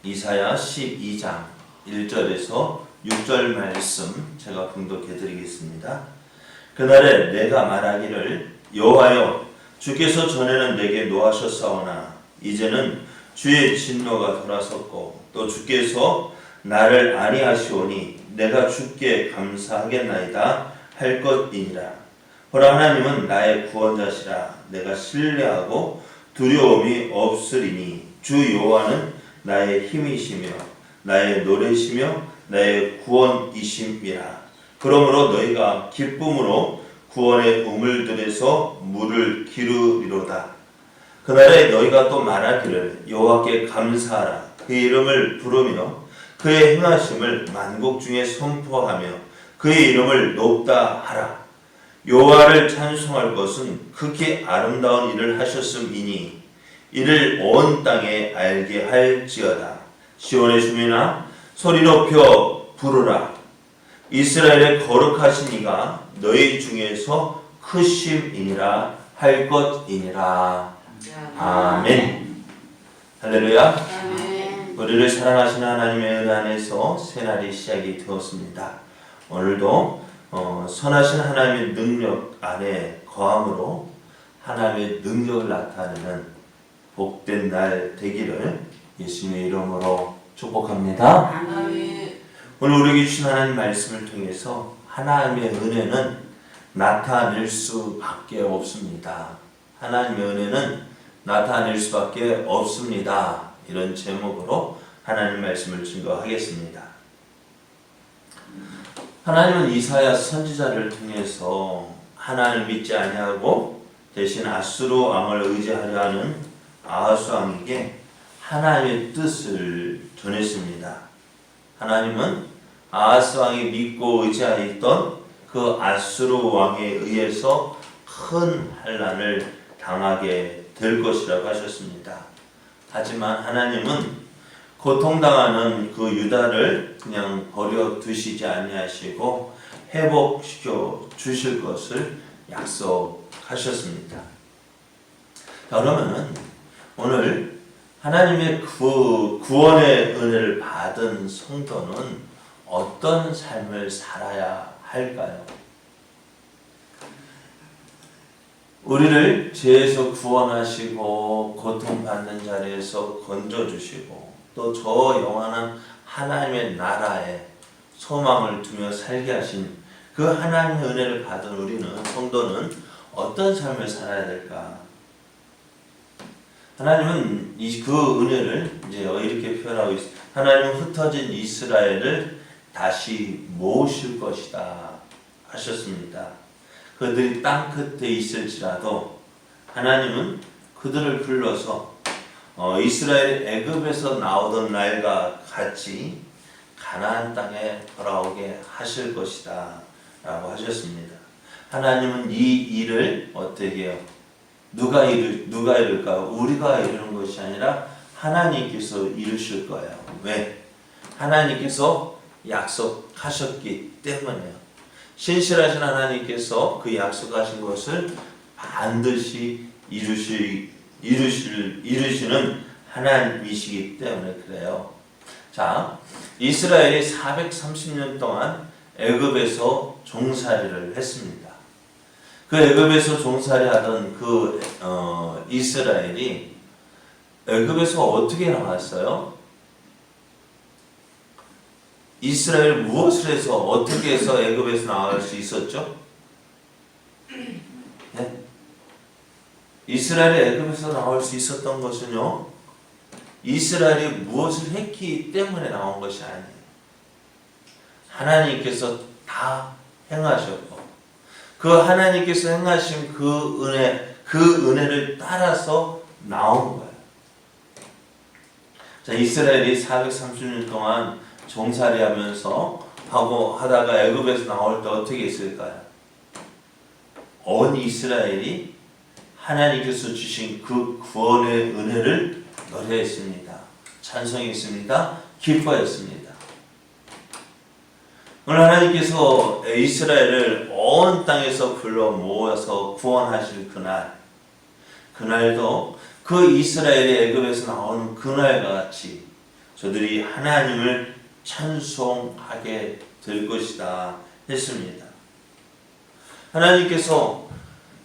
이사야 12장 1절에서 6절 말씀 제가 봉독해 드리겠습니다. 그날에 내가 말하기를 여호와여 주께서 전에는 내게 노하셨사오나 이제는 주의 진노가 돌아섰고 또 주께서 나를 아니하시오니 내가 주께 감사하겠나이다 할 것이니라. 보라 하나님은 나의 구원자시라. 내가 신뢰하고 두려움이 없으리니 주 여호와는 나의 힘이시며 나의 노래시며 나의 구원이심이라. 그러므로 너희가 기쁨으로 구원의 우물들에서 물을 기르리로다. 그날에 너희가 또 말하기를 여호와께 감사하라. 그의 이름을 부르며 그의 행하심을 만국 중에 선포하며 그의 이름을 높다 하라. 여호와를 찬송할 것은 극히 아름다운 일을 하셨음이니 이를 온 땅에 알게 할지어다. 시온의 주민아 소리 높여 부르라. 이스라엘의 거룩하신 이가 너희 중에서 크심이니라 할 것이니라. 아멘. 할렐루야. 아멘. 우리를 사랑하시는 하나님의 은혜 안에서 새날이 시작이 되었습니다. 오늘도 선하신 하나님의 능력 안에 거함으로 하나님의 능력을 나타내는 복된 날 되기를 예수님의 이름으로 축복합니다. 아멘. 오늘 우리에게 주신 하나님 말씀을 통해서 하나님의 은혜는 나타낼 수밖에 없습니다. 하나님의 은혜는 나타낼 수밖에 없습니다. 이런 제목으로 하나님 말씀을 증거하겠습니다. 하나님은 이사야 선지자를 통해서 하나님을 믿지 아니하고 대신 아수르 왕을 의지하려 하는 아하스 왕에게 하나님의 뜻을 전했습니다. 하나님은 아하스 왕이 믿고 의지하였던 그 아수르 왕에 의해서 큰 환난을 당하게 될 것이라고 하셨습니다. 하지만 하나님은 고통당하는 그 유다를 그냥 버려 두시지 아니하시고 회복시켜 주실 것을 약속하셨습니다. 그러면은 오늘 하나님의 구원의 은혜를 받은 성도는 어떤 삶을 살아야 할까요? 우리를 죄에서 구원하시고 고통받는 자리에서 건져주시고 또 저 영원한 하나님의 나라에 소망을 두며 살게 하신 그 하나님의 은혜를 받은 우리는 성도는 어떤 삶을 살아야 될까? 하나님은 그 은혜를 이제 이렇게 표현하고 있습니다. 하나님은 흩어진 이스라엘을 다시 모으실 것이다 하셨습니다. 그들이 땅 끝에 있을지라도 하나님은 그들을 불러서 이스라엘 애굽에서 나오던 날과 같이 가나안 땅에 돌아오게 하실 것이다 라고 하셨습니다. 하나님은 이 일을 어떻게 해요? 누가 이룰까? 우리가 이루는 것이 아니라 하나님께서 이루실 거예요. 왜? 하나님께서 약속하셨기 때문에요. 신실하신 하나님께서 그 약속하신 것을 반드시 이루시는 하나님이시기 때문에 그래요. 자, 이스라엘이 430년 동안 애굽에서 종살이를 했습니다. 그 애굽에서 종살이하던 그 이스라엘이 애굽에서 어떻게 나왔어요? 이스라엘 무엇을 해서 어떻게 해서 애굽에서 나올 수 있었죠? 네? 이스라엘이 애굽에서 나올 수 있었던 것은요, 이스라엘이 무엇을 했기 때문에 나온 것이 아니에요. 하나님께서 다 행하셨고 그 하나님께서 행하신 그 은혜를 따라서 나온 거예요. 자, 이스라엘이 430년 동안 종살이하면서 하다가 애굽에서 나올 때 어떻게 했을까요? 온 이스라엘이 하나님께서 주신 그 구원의 은혜를 노래했습니다. 찬송했습니다. 기뻐했습니다. 오늘 하나님께서 이스라엘을 온 땅에서 불러 모아서 구원하실 그날도 그 이스라엘이 애굽에서 나오는 그날과 같이 저들이 하나님을 찬송하게 될 것이다 했습니다. 하나님께서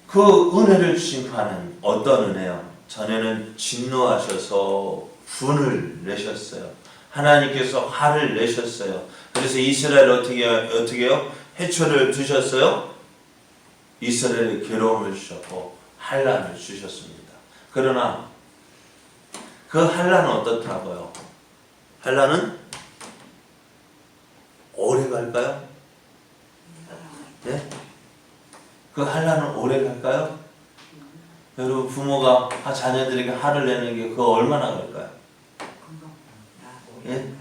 그 은혜를 주신 바는 어떤 은혜요? 전에는 진노하셔서 분을 내셨어요. 하나님께서 화를 내셨어요. 그래서 이스라엘 어떻게요? 해초를 두셨어요. 이스라엘에 괴로움을 주셨고 환난을 주셨습니다. 그러나 그 환난은 어떻다고요? 환난은 오래 갈까요? 네? 그 환난은 오래 갈까요? 여러분 부모가 자녀들에게 화를 내는 게 그거 얼마나 갈까요? 예?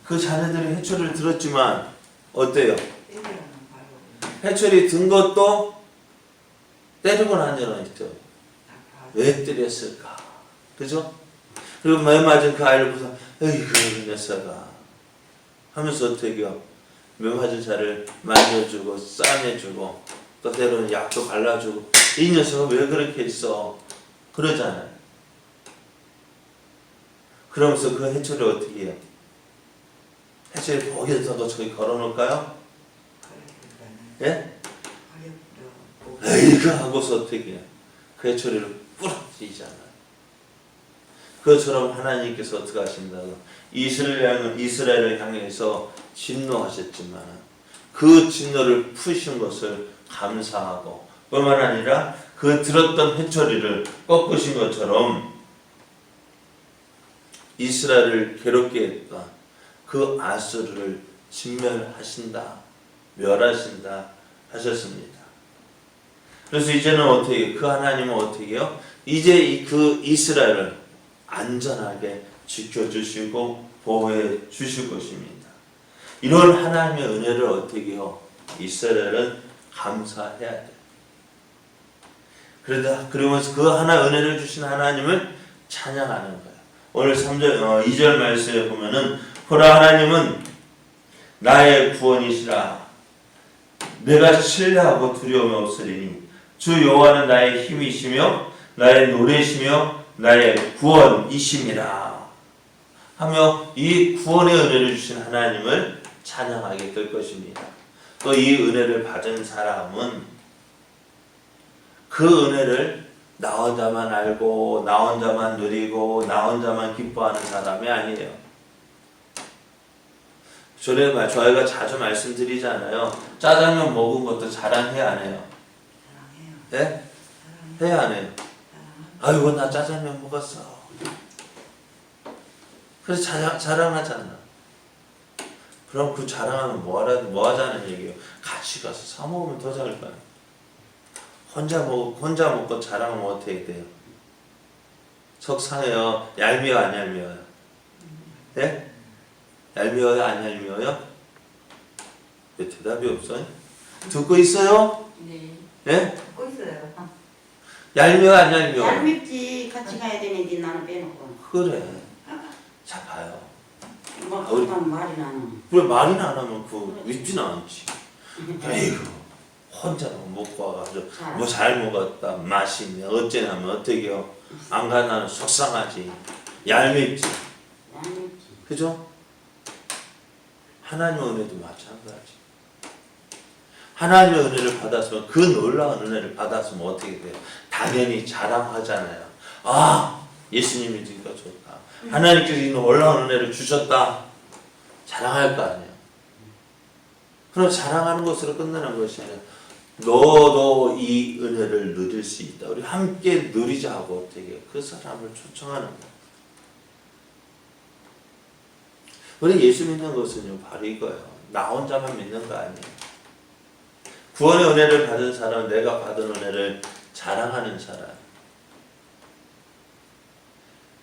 그 자녀들이 해초를 들었지만 어때요? 해초리 든 것도 때리고 난 적은 있죠. 왜 때렸을까? 그죠? 그리고 맨 맞은 그 아이를 보면서 에이구 그 녀석아 하면서 어떻게 해요? 맨 맞은 자를 만져주고 싸매주고 또 때로는 약도 발라주고 이 녀석은 왜 그렇게 했어? 그러잖아요. 그러면서 그 해초를 어떻게 해요? 해초를 거기에다가 저기 걸어놓을까요? 예? 에이그 하고서 어떻게 해요? 그 해초리를 부러뜨리잖아요. 그것처럼 하나님께서 어떻게 하신다고? 이스라엘을 향해서 진노하셨지만 그 진노를 푸신 것을 감사하고 뿐만 아니라 그 들었던 해초리를 꺾으신 것처럼 이스라엘을 괴롭게 했던 그 아수르를 진멸하신다, 멸하신다 하셨습니다. 그래서 이제는 어떻게 그 하나님은 어떻게 해요? 이제 그 이스라엘을 안전하게 지켜주시고 보호해 주실 것입니다. 이런 하나님의 은혜를 어떻게 해요? 이스라엘은 감사해야 돼요. 그러면서 그 하나 은혜를 주신 하나님을 찬양하는 거예요. 오늘 2절 말씀에 보면은 보라 하나님은 나의 구원이시라 내가 신뢰하고 두려움이 없으리니 주 여호와는 나의 힘이시며 나의 노래시며 나의 구원이심이라 하며 이 구원의 은혜를 주신 하나님을 찬양하게 될 것입니다. 또 이 은혜를 받은 사람은 그 은혜를 나 혼자만 알고 나 혼자만 누리고 나 혼자만 기뻐하는 사람이 아니에요. 저희가 자주 말씀드리잖아요. 짜장면 먹은 것도 자랑해야 안 해요? 네? 해야 안 해요? 아이고 나 짜장면 먹었어. 그래서 자랑하잖아. 그럼 그 자랑하면 뭐 하자는 얘기예요? 같이 가서 사 먹으면 더 잘 거야. 혼자 먹고 자랑하면 어떻게 돼요? 속상해요. 얄미워 안 얄미워요? 네? 얄미워요 안 얄미워요? 왜 대답이 없어요? 듣고 있어요? 네. 네? 듣고 있어요. 얄미워 안 얄미워요? 얄밉지. 같이 가야 되는데 나는 빼놓고. 그래. 자 봐요. 뭐 우리- 그런 말이 나는. 왜 말이나 안 하면 밉지는 않지. 에이구 혼자만 먹고 와가지고 뭐 잘 먹었다 맛있네 어째나면 어떻게요? 안 가나는 속상하지 얄밉지. 얄밉지. 그죠? 하나님의 은혜도 마찬가지. 하나님의 은혜를 받았으면 그 놀라운 은혜를 받았으면 어떻게 돼요? 당연히 자랑하잖아요. 아 예수님이 주니까 좋다. 하나님께서 이 놀라운 은혜를 주셨다. 자랑할 거 아니에요. 그럼 자랑하는 것으로 끝나는 것이 아니라 너도 이 은혜를 누릴 수 있다. 우리 함께 누리자고 어떻게 그 사람을 초청하는 거예요. 우리 예수 믿는 것은요 바로 이거예요. 나 혼자만 믿는 거 아니에요. 구원의 은혜를 받은 사람은 내가 받은 은혜를 자랑하는 사람.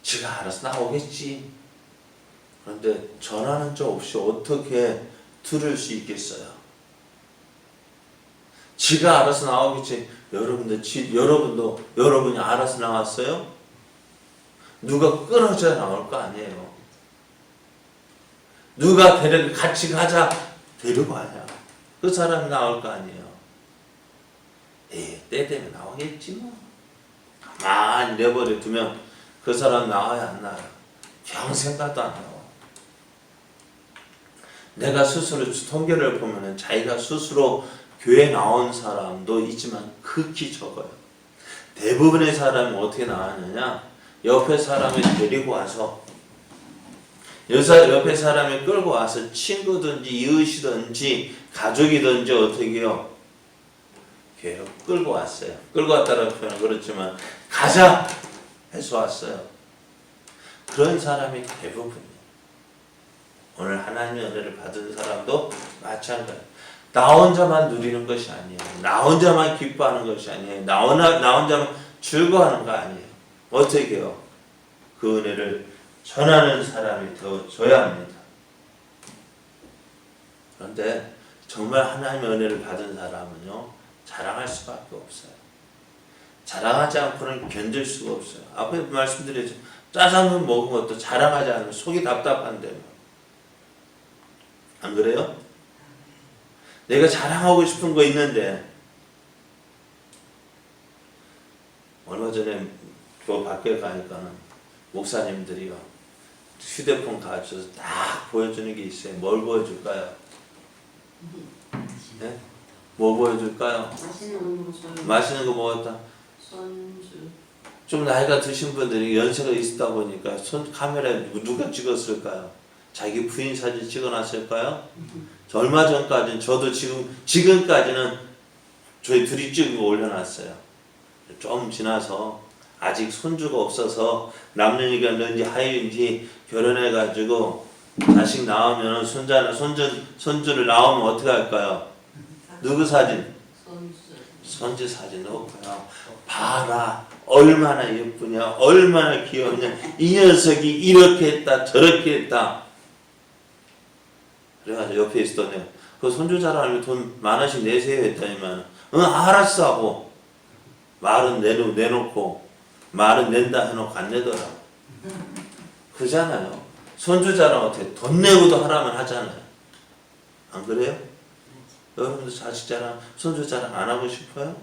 지가 알아서 나오겠지. 그런데 전하는 자 없이 어떻게 들을 수 있겠어요? 지가 알아서 나오겠지. 여러분이 알아서 나왔어요? 누가 끊어져야 나올 거 아니에요. 누가 같이 가자 데리고 와야 그 사람이 나올 거 아니에요. 때 되면 나오겠지 뭐. 가만히 내버려 두면 그 사람 나와야 안 나와요. 영 생각도 안 나와. 내가 스스로 통계를 보면은 자기가 스스로 교회 나온 사람도 있지만 극히 적어요. 대부분의 사람이 어떻게 나왔느냐? 옆에 사람이 데리고 와서 옆에 사람이 끌고 와서 친구든지 이웃이든지 가족이든지 어떻게 해요? 교회로 끌고 왔어요. 끌고 왔다는 표현은 그렇지만 가자 해서 왔어요. 그런 사람이 대부분이에요. 오늘 하나님의 은혜를 받은 사람도 마찬가지예요. 나 혼자만 누리는 것이 아니에요. 나 혼자만 기뻐하는 것이 아니에요. 나 혼자만 즐거워하는 거 아니에요. 어떻게 해요? 그 은혜를 전하는 사람이 되어줘야 합니다. 그런데 정말 하나님의 은혜를 받은 사람은요, 자랑할 수밖에 없어요. 자랑하지 않고는 견딜 수가 없어요. 앞에 말씀드렸죠. 짜장면 먹은 것도 자랑하지 않으면 속이 답답한데요. 안 그래요? 내가 자랑하고 싶은 거 있는데 얼마 전에 그 밖에 가니까는 목사님들이요 휴대폰 가져서 딱 보여주는 게 있어요. 뭘 보여줄까요? 네? 뭐 보여줄까요? 맛있는 거 먹었다. 손주. 좀 나이가 드신 분들이 연세가 있다 보니까 카메라에 누가 찍었을까요? 자기 부인 사진 찍어놨을까요? 저 얼마 전까지는 저도 지금까지는 저희 둘이 찍은 거 올려놨어요. 좀 지나서 아직 손주가 없어서 남녀니가 는지 하유인지 결혼해가지고 자식 나오면 손주를 나오면 어떻게 할까요? 누구 사진? 손주 사진 넣고요. 봐라 얼마나 예쁘냐 얼마나 귀엽냐 이 녀석이 이렇게 했다 저렇게 했다. 그래가지고 옆에 있었던 애가 그 손주 자랑하면 돈 만원씩 내세요 했더니만 응 알았어 하고 말은 내놓고 말은 낸다 해놓고 안 내더라. 그러잖아요. 손주 자랑 어떻게 돈 내고도 하라면 하잖아요. 안 그래요? 여러분들 자식 자랑 손주 자랑 안 하고 싶어요?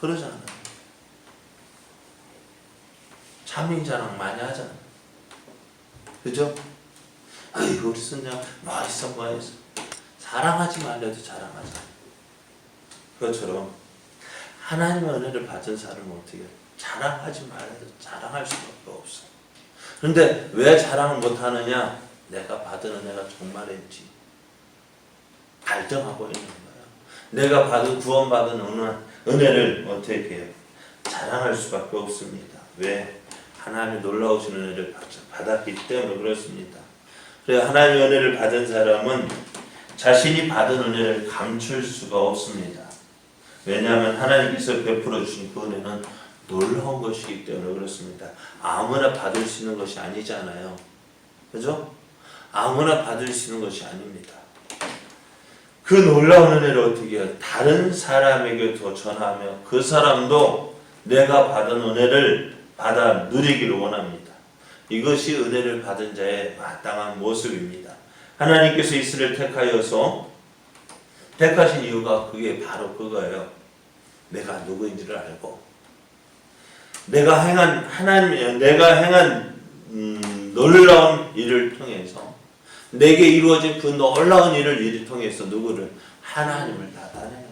그러잖아요. 자민 자랑 많이 하잖아요. 그죠? 아이고 우리 손자 멋있어 사랑하지 말래도 자랑하잖아요. 그것처럼 하나님의 은혜를 받은 사람은 어떻게 해요? 자랑하지 말래도 자랑할 수밖에 없어요. 그런데 왜 자랑을 못하느냐? 내가 받은 은혜가 정말인지 갈등하고 있는 거예요. 내가 받은 구원받은 은혜를 어떻게 해요? 자랑할 수밖에 없습니다. 왜? 하나님의 놀라우신 은혜를 받았기 때문에 그렇습니다. 그래 하나님의 은혜를 받은 사람은 자신이 받은 은혜를 감출 수가 없습니다. 왜냐하면 하나님께서 베풀어 주신 그 은혜는 놀라운 것이기 때문에 그렇습니다. 아무나 받을 수 있는 것이 아니잖아요. 그죠? 아무나 받을 수 있는 것이 아닙니다. 그 놀라운 은혜를 어떻게 해요? 다른 사람에게 더 전하며 그 사람도 내가 받은 은혜를 받아 누리기를 원합니다. 이것이 은혜를 받은 자의 마땅한 모습입니다. 하나님께서 이스라엘을 택하신 이유가 그게 바로 그거예요. 내가 누구인지를 알고 내가 행한 놀라운 일을 통해서 내게 이루어진 그 놀라운 일을 통해서 누구를? 하나님을 나타내는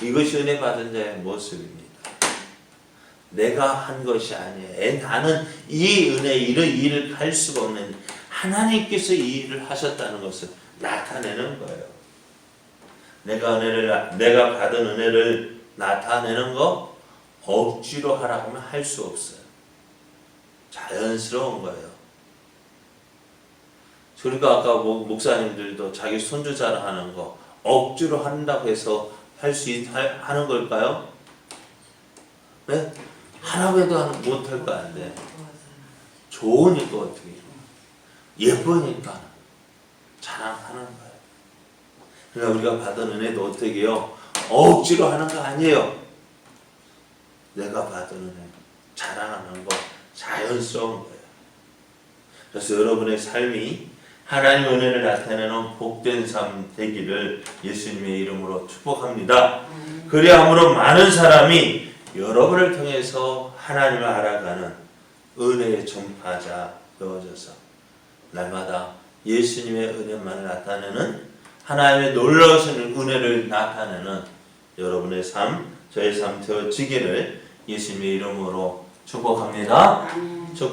거예요. 이것이 은혜 받은 자의 모습입니다. 내가 한 것이 아니에요. 나는 이 은혜 이런 일을 할 수가 없는 하나님께서 이 일을 하셨다는 것을 나타내는 거예요. 내가 받은 은혜를 나타내는 거 억지로 하라고 하면 할 수 없어요. 자연스러운 거예요. 그러니까 아까 목사님들도 자기 손주 자랑하는 거 억지로 한다고 해서 하는 걸까요? 네? 하라고 해도 못할 거 아닌데 좋으니까 어떻게 해요? 예쁘니까 자랑하는 거예요. 그러니까 우리가 받은 은혜도 어떻게 해요? 억지로 하는 거 아니에요. 내가 받은 은혜 자랑하는 거 자연스러운 거예요. 그래서 여러분의 삶이 하나님의 은혜를 나타내는 복된 삶 되기를 예수님의 이름으로 축복합니다. 그리함으로 많은 사람이 여러분을 통해서 하나님을 알아가는 은혜의 전파자 되어져서 날마다 예수님의 은혜만을 나타내는 하나님의 놀라우신 은혜를 나타내는 여러분의 삶, 저의 삶 되어지기를 예수님의 이름으로 축복합니다. 아멘. 축복.